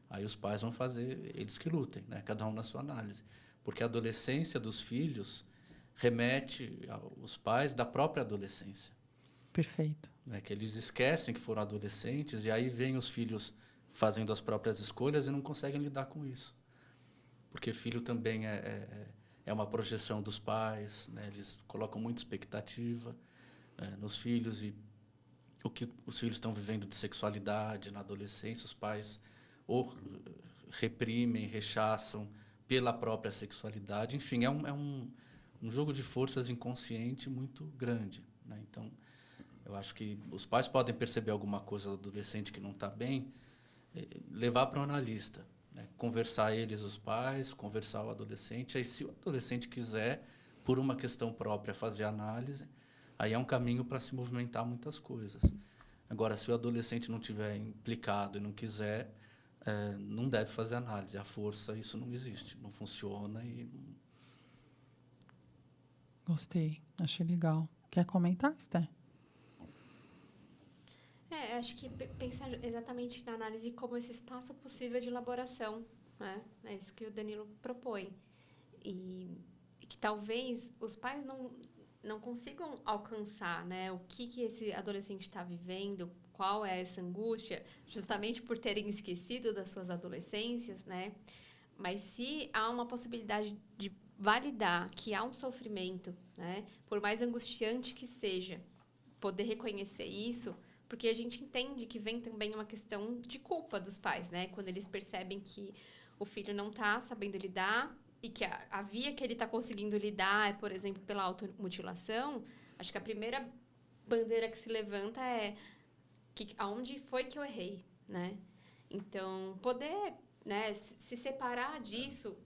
aí os pais vão fazer, eles que lutem, né? Cada um na sua análise. Porque a adolescência dos filhos remete aos pais da própria adolescência. Perfeito. Que eles esquecem que foram adolescentes e aí vêm os filhos fazendo as próprias escolhas e não conseguem lidar com isso. Porque filho também é uma projeção dos pais, né? Eles colocam muita expectativa nos filhos e o que os filhos estão vivendo de sexualidade na adolescência, os pais ou reprimem, rechaçam pela própria sexualidade. Enfim, é um jogo de forças inconsciente muito grande. Né? Então, eu acho que os pais podem perceber alguma coisa do adolescente que não está bem, levar para um analista, né? Conversar os pais, conversar o adolescente. Aí, se o adolescente quiser, por uma questão própria, fazer análise, aí é um caminho para se movimentar muitas coisas. Agora, se o adolescente não estiver implicado e não quiser, não deve fazer análise. A força, isso não existe, não funciona. Gostei, achei legal. Quer comentar, Esther? Acho que pensar exatamente na análise como esse espaço possível de elaboração, né? É isso que o Danilo propõe. E que talvez os pais não consigam alcançar, né, o que esse adolescente está vivendo, qual é essa angústia, justamente por terem esquecido das suas adolescências, né? Mas se há uma possibilidade de validar que há um sofrimento, né, por mais angustiante que seja, poder reconhecer isso, porque a gente entende que vem também uma questão de culpa dos pais, né? Quando eles percebem que o filho não está sabendo lidar e que a via que ele está conseguindo lidar é, por exemplo, pela automutilação, acho que a primeira bandeira que se levanta é aonde foi que eu errei, né? Então, poder, né, se separar disso,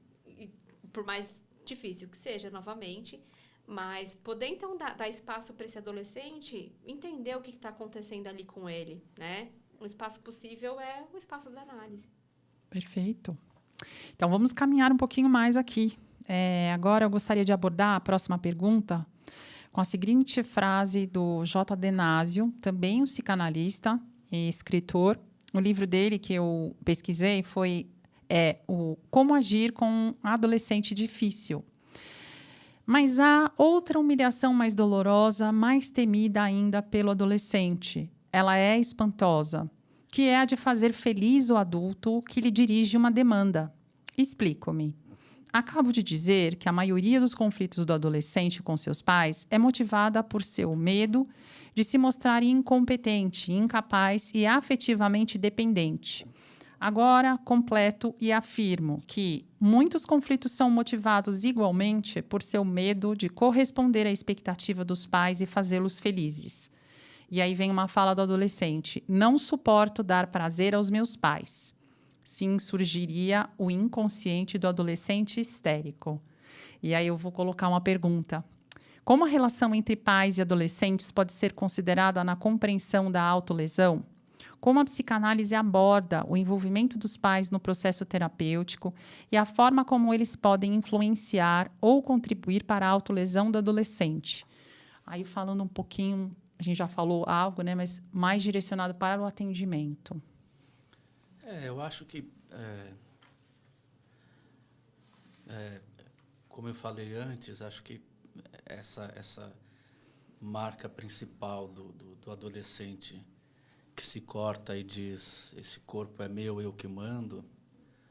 por mais difícil que seja, novamente, mas poder, então, dar espaço para esse adolescente entender o que está acontecendo ali com ele, né? Um espaço possível é o espaço da análise. Perfeito. Então, vamos caminhar um pouquinho mais aqui Agora eu gostaria de abordar a próxima pergunta com a seguinte frase do J. Denásio, também um psicanalista e escritor. O livro dele que eu pesquisei foi o Como Agir com um Adolescente Difícil. Mas há outra humilhação mais dolorosa, mais temida ainda pelo adolescente. Ela é espantosa, que é a de fazer feliz o adulto que lhe dirige uma demanda. Explico-me. Acabo de dizer que a maioria dos conflitos do adolescente com seus pais é motivada por seu medo de se mostrar incompetente, incapaz e afetivamente dependente. Agora, completo e afirmo que muitos conflitos são motivados igualmente por seu medo de corresponder à expectativa dos pais e fazê-los felizes. E aí vem uma fala do adolescente: não suporto dar prazer aos meus pais. Sim, surgiria o inconsciente do adolescente histérico. E aí eu vou colocar uma pergunta. Como a relação entre pais e adolescentes pode ser considerada na compreensão da autolesão? Como a psicanálise aborda o envolvimento dos pais no processo terapêutico e a forma como eles podem influenciar ou contribuir para a autolesão do adolescente? Aí, falando um pouquinho, a gente já falou algo, né, mas mais direcionado para o atendimento. Eu acho que, como eu falei antes, acho que essa marca principal do adolescente que se corta e diz: esse corpo é meu, eu que mando,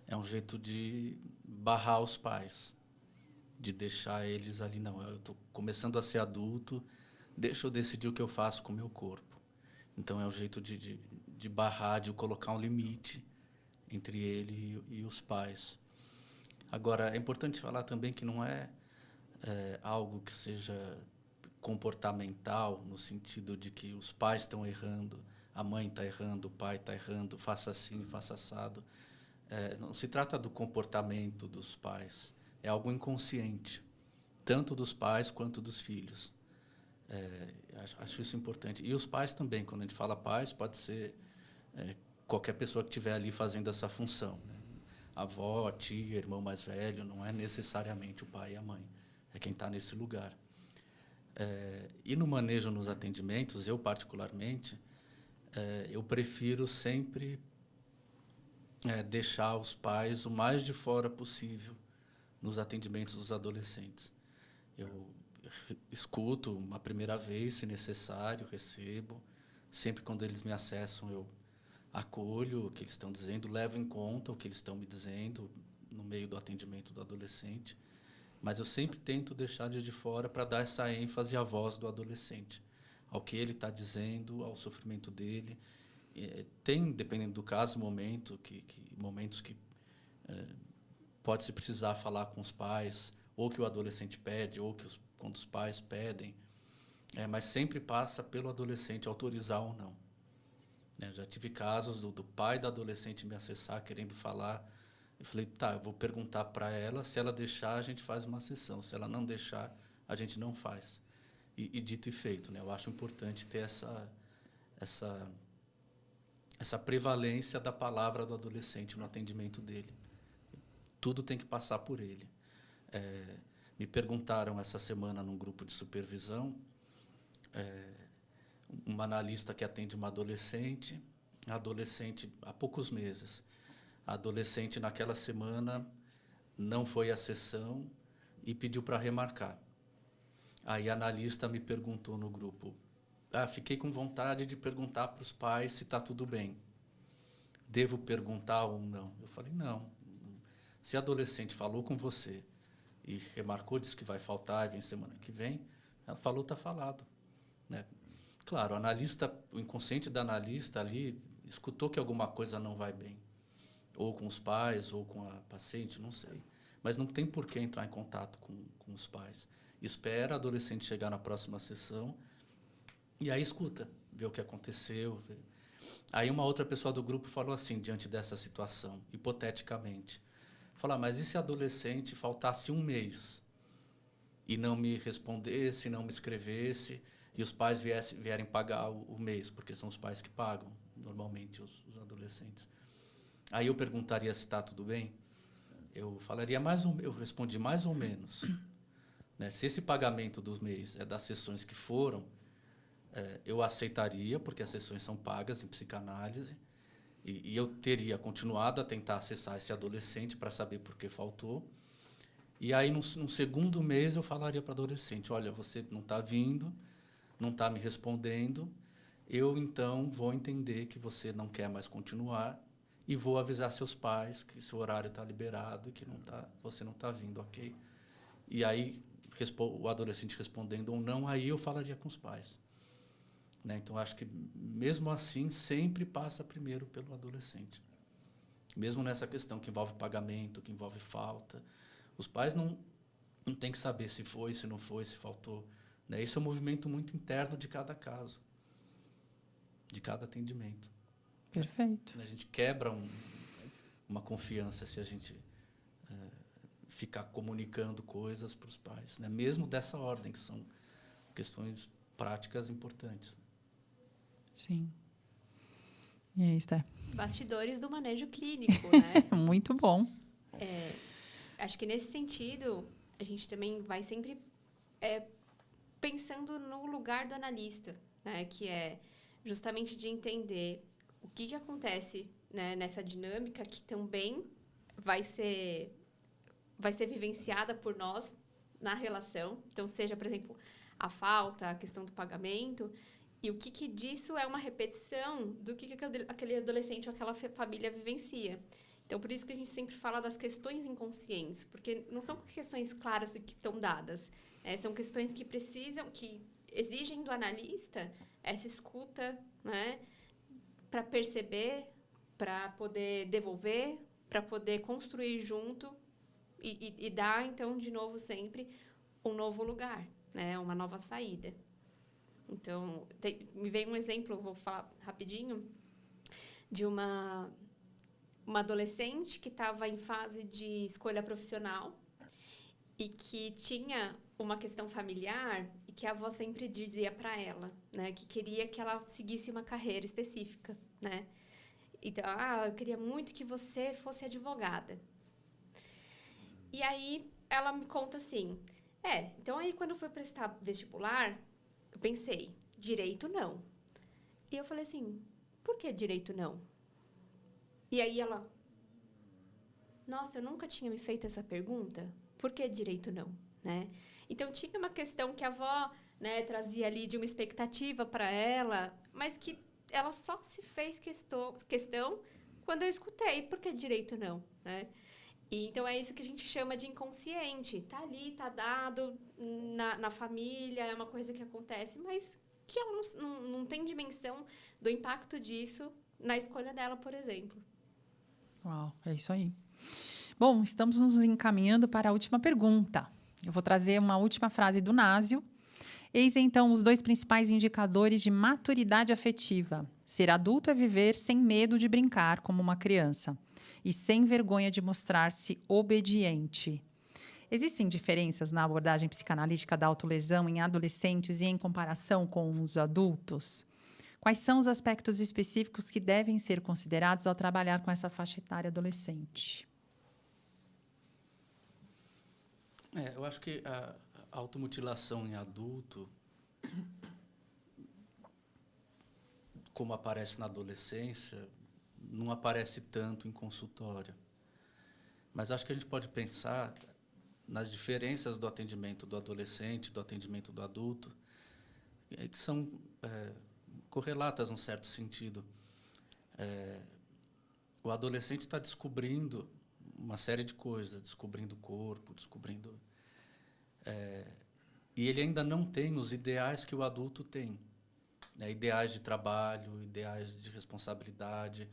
é um jeito de barrar os pais, de deixar eles ali. Não, eu estou começando a ser adulto, deixa eu decidir o que eu faço com o meu corpo. Então, é um jeito de barrar, de colocar um limite entre ele e os pais. Agora, é importante falar também que não é algo que seja comportamental, no sentido de que os pais estão errando, a mãe está errando, o pai está errando, faça assim, faça assado. Não se trata do comportamento dos pais, é algo inconsciente, tanto dos pais quanto dos filhos. Acho isso importante. E os pais também, quando a gente fala pais, pode ser qualquer pessoa que estiver ali fazendo essa função, né? Avó, tia, irmão mais velho, não é necessariamente o pai e a mãe, é quem está nesse lugar. E no manejo, nos atendimentos, eu particularmente, eu prefiro sempre deixar os pais o mais de fora possível nos atendimentos dos adolescentes. Eu escuto uma primeira vez, se necessário, recebo. Sempre quando eles me acessam, eu acolho o que eles estão dizendo, levo em conta o que eles estão me dizendo no meio do atendimento do adolescente. Mas eu sempre tento deixar de fora para dar essa ênfase à voz do adolescente, ao que ele está dizendo, ao sofrimento dele. Tem, dependendo do caso, momentos que pode-se precisar falar com os pais, ou que o adolescente pede, ou que quando os pais pedem, mas sempre passa pelo adolescente autorizar ou não. Já tive casos do pai da adolescente me acessar querendo falar. Eu falei, tá, eu vou perguntar para ela, se ela deixar, a gente faz uma sessão. Se ela não deixar, a gente não faz. E dito e feito, né? Eu acho importante ter essa prevalência da palavra do adolescente no atendimento dele. Tudo tem que passar por ele. Me perguntaram essa semana num grupo de supervisão, uma analista que atende uma adolescente há poucos meses. A adolescente, naquela semana, não foi à sessão e pediu para remarcar. Aí a analista me perguntou no grupo: fiquei com vontade de perguntar para os pais se está tudo bem. Devo perguntar ou não? Eu falei, não. Se a adolescente falou com você e remarcou, disse que vai faltar e vem semana que vem, ela falou, está falado, né? Claro, o inconsciente da analista ali escutou que alguma coisa não vai bem, ou com os pais, ou com a paciente, não sei. Mas não tem por que entrar em contato com os pais. Espera a adolescente chegar na próxima sessão e aí escuta, vê o que aconteceu. Aí uma outra pessoa do grupo falou assim, diante dessa situação, hipoteticamente, falou, mas e se a adolescente faltasse um mês e não me respondesse, não me escrevesse, e os pais vierem pagar o mês, porque são os pais que pagam, normalmente, os adolescentes. Aí eu perguntaria se está tudo bem. eu respondi mais ou menos. Né? Se esse pagamento dos mês é das sessões que foram, eu aceitaria, porque as sessões são pagas em psicanálise, e eu teria continuado a tentar acessar esse adolescente para saber por que faltou. E aí, no segundo mês, eu falaria para o adolescente, olha, você não está vindo, não está me respondendo, eu, então, vou entender que você não quer mais continuar e vou avisar seus pais que seu horário está liberado e que você não está vindo, ok? E aí, o adolescente respondendo ou não, aí eu falaria com os pais. Né? Então, acho que, mesmo assim, sempre passa primeiro pelo adolescente. Mesmo nessa questão que envolve pagamento, que envolve falta. Os pais não têm que saber se foi, se não foi, se faltou. Né? Isso é um movimento muito interno de cada caso, de cada atendimento. Perfeito. A gente quebra uma confiança se a gente ficar comunicando coisas para os pais, né? Mesmo dessa ordem, que são questões práticas importantes. Sim. E aí, Esther? Bastidores do manejo clínico, né? Muito bom. Acho que nesse sentido, a gente também vai sempre pensando no lugar do analista, né? Que é justamente de entender o que acontece, né, nessa dinâmica que também vai ser vivenciada por nós na relação. Então, seja, por exemplo, a falta, a questão do pagamento, e o que disso é uma repetição do que aquele adolescente ou aquela família vivencia. Então, por isso que a gente sempre fala das questões inconscientes, porque não são questões claras e que estão dadas. São questões que exigem do analista essa escuta, né, para perceber, para poder devolver, para poder construir junto e dar, então, de novo, sempre um novo lugar, né, uma nova saída. Então, me veio um exemplo, vou falar rapidinho, de uma adolescente que estava em fase de escolha profissional e que tinha uma questão familiar e que a avó sempre dizia para ela, né, que queria que ela seguisse uma carreira específica, né? Então, eu queria muito que você fosse advogada. E aí, ela me conta assim, então aí quando eu fui prestar vestibular, eu pensei, direito não. E eu falei assim, por que direito não? E aí ela, nossa, eu nunca tinha me feito essa pergunta, por que direito não, né? Então, tinha uma questão que a avó, né, trazia ali de uma expectativa para ela, mas que ela só se fez questão quando eu escutei, por que direito não, né? E, então, é isso que a gente chama de inconsciente. Está ali, está dado na família, é uma coisa que acontece, mas que ela não tem dimensão do impacto disso na escolha dela, por exemplo. Uau, é isso aí. Bom, estamos nos encaminhando para a última pergunta. Eu vou trazer uma última frase do Násio. Eis, então, os 2 principais indicadores de maturidade afetiva. Ser adulto é viver sem medo de brincar como uma criança e sem vergonha de mostrar-se obediente. Existem diferenças na abordagem psicanalítica da autolesão em adolescentes e em comparação com os adultos? Quais são os aspectos específicos que devem ser considerados ao trabalhar com essa faixa etária adolescente? Eu acho que a automutilação em adulto, como aparece na adolescência, não aparece tanto em consultório. Mas acho que a gente pode pensar nas diferenças do atendimento do adolescente, do atendimento do adulto, que são correlatas num certo sentido. O adolescente está descobrindo uma série de coisas, descobrindo o corpo, e ele ainda não tem os ideais que o adulto tem, né? Ideais de trabalho, ideais de responsabilidade.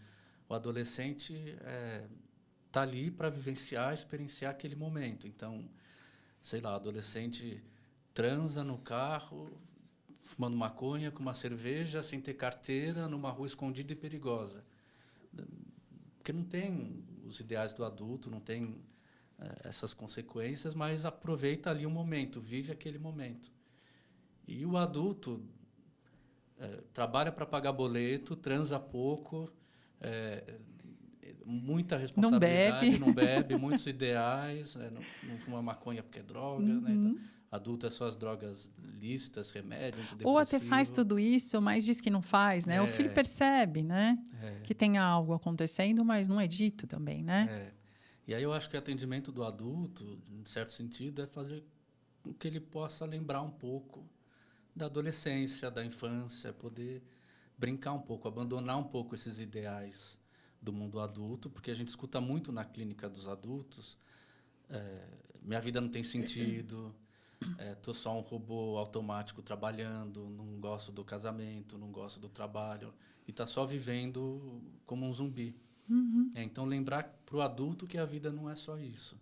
O adolescente está ali para vivenciar, experienciar aquele momento. Então, sei lá, o adolescente transa no carro, fumando maconha com uma cerveja, sem ter carteira, numa rua escondida e perigosa. Porque não tem os ideais do adulto, não tem essas consequências, mas aproveita ali o momento, vive aquele momento. E o adulto trabalha para pagar boleto, transa pouco, muita responsabilidade, Não não bebe, muitos ideais, não fuma maconha porque é droga, né? Então, adulto é só as drogas lícitas, remédio, antidepressivo. Ou até faz tudo isso, mas diz que não faz, né? O filho percebe, né? Que tem algo acontecendo, mas não é dito também, né? E aí eu acho que o atendimento do adulto, em certo sentido, é fazer com que ele possa lembrar um pouco da adolescência, da infância, poder brincar um pouco, abandonar um pouco esses ideais do mundo adulto, porque a gente escuta muito na clínica dos adultos, minha vida não tem sentido, tô só um robô automático trabalhando, não gosto do casamento, não gosto do trabalho, e está só vivendo como um zumbi. Então, lembrar para o adulto que a vida não é só isso.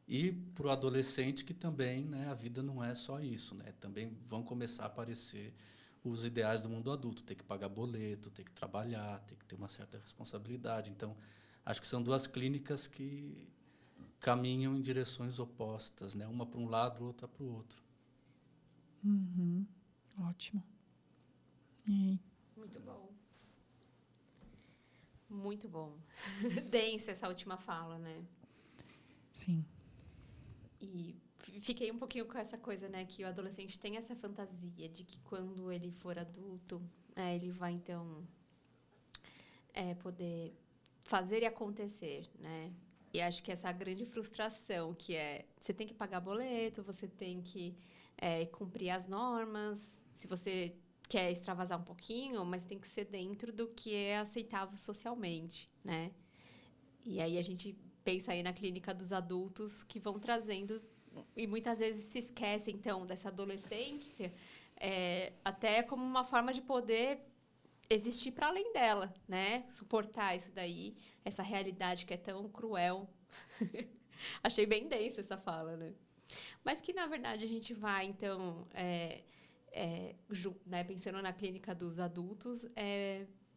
E para o adolescente que também, né, a vida não é só isso. Né? Também vão começar a aparecer os ideais do mundo adulto. Ter que pagar boleto, ter que trabalhar, ter que ter uma certa responsabilidade. Então, acho que são duas clínicas que caminham em direções opostas, né? Uma para um lado, outra para o outro. Ótimo. E aí? Muito bom. Muito bom. Densa essa última fala, né? Sim. E fiquei um pouquinho com essa coisa, né? Que o adolescente tem essa fantasia de que quando ele for adulto, ele vai, então, poder fazer e acontecer, né? E acho que essa grande frustração que você tem que pagar boleto, você tem que cumprir as normas, se você quer extravasar um pouquinho, mas tem que ser dentro do que é aceitável socialmente, né? E aí a gente pensa aí na clínica dos adultos que vão trazendo, e muitas vezes se esquece, então, dessa adolescência, até como uma forma de poder existir para além dela, né? Suportar isso daí, essa realidade que é tão cruel. Achei bem densa essa fala, né? Mas que, na verdade, a gente vai, então, né, pensando na clínica dos adultos,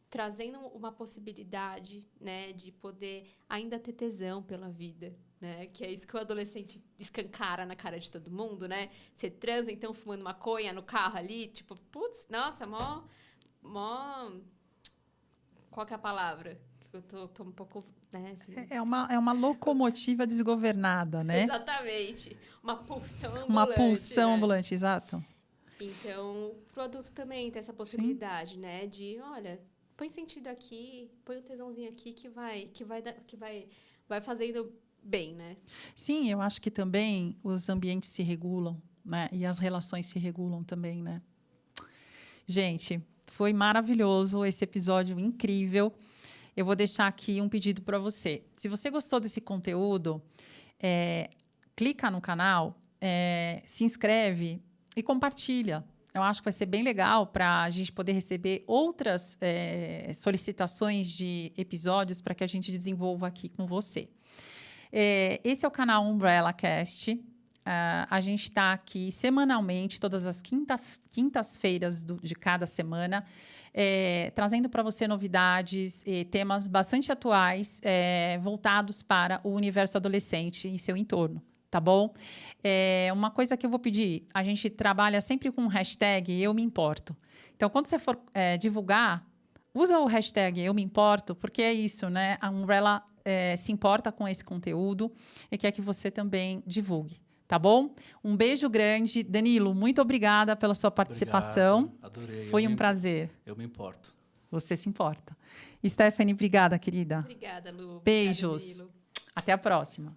trazendo uma possibilidade, né, de poder ainda ter tesão pela vida, né? Que é isso que o adolescente escancara na cara de todo mundo, né? Você transa, então, fumando maconha no carro ali, tipo, putz, nossa, mó... Qual que é a palavra? Eu tô um pouco... Né, assim. É uma locomotiva desgovernada, né? Exatamente. Uma pulsão ambulante. Uma pulsão né? ambulante, exato. Então, pro adulto também tem essa possibilidade, né? De, olha, põe sentido aqui, põe o tesãozinho aqui que vai fazendo bem, né? Sim, eu acho que também os ambientes se regulam, né? E as relações se regulam também, né? Gente, foi maravilhoso esse episódio incrível. Eu vou deixar aqui um pedido para você. Se você gostou desse conteúdo, clica no canal, se inscreve e compartilha. Eu acho que vai ser bem legal para a gente poder receber outras solicitações de episódios para que a gente desenvolva aqui com você. Esse é o canal Umbrella Cast. A gente está aqui semanalmente, todas as quintas-feiras de cada semana, trazendo para você novidades e temas bastante atuais, voltados para o universo adolescente e seu entorno, tá bom? Uma coisa que eu vou pedir, a gente trabalha sempre com o hashtag Eu Me Importo. Então, quando você for divulgar, usa o hashtag Eu Me Importo, porque é isso, né? A Umbrella se importa com esse conteúdo e quer que você também divulgue. Tá bom? Um beijo grande. Danilo, muito obrigada pela sua participação. Obrigado, adorei. Foi um prazer. Eu me importo. Você se importa. Stephanie, obrigada, querida. Obrigada, Lu. Beijos. Obrigada, até a próxima.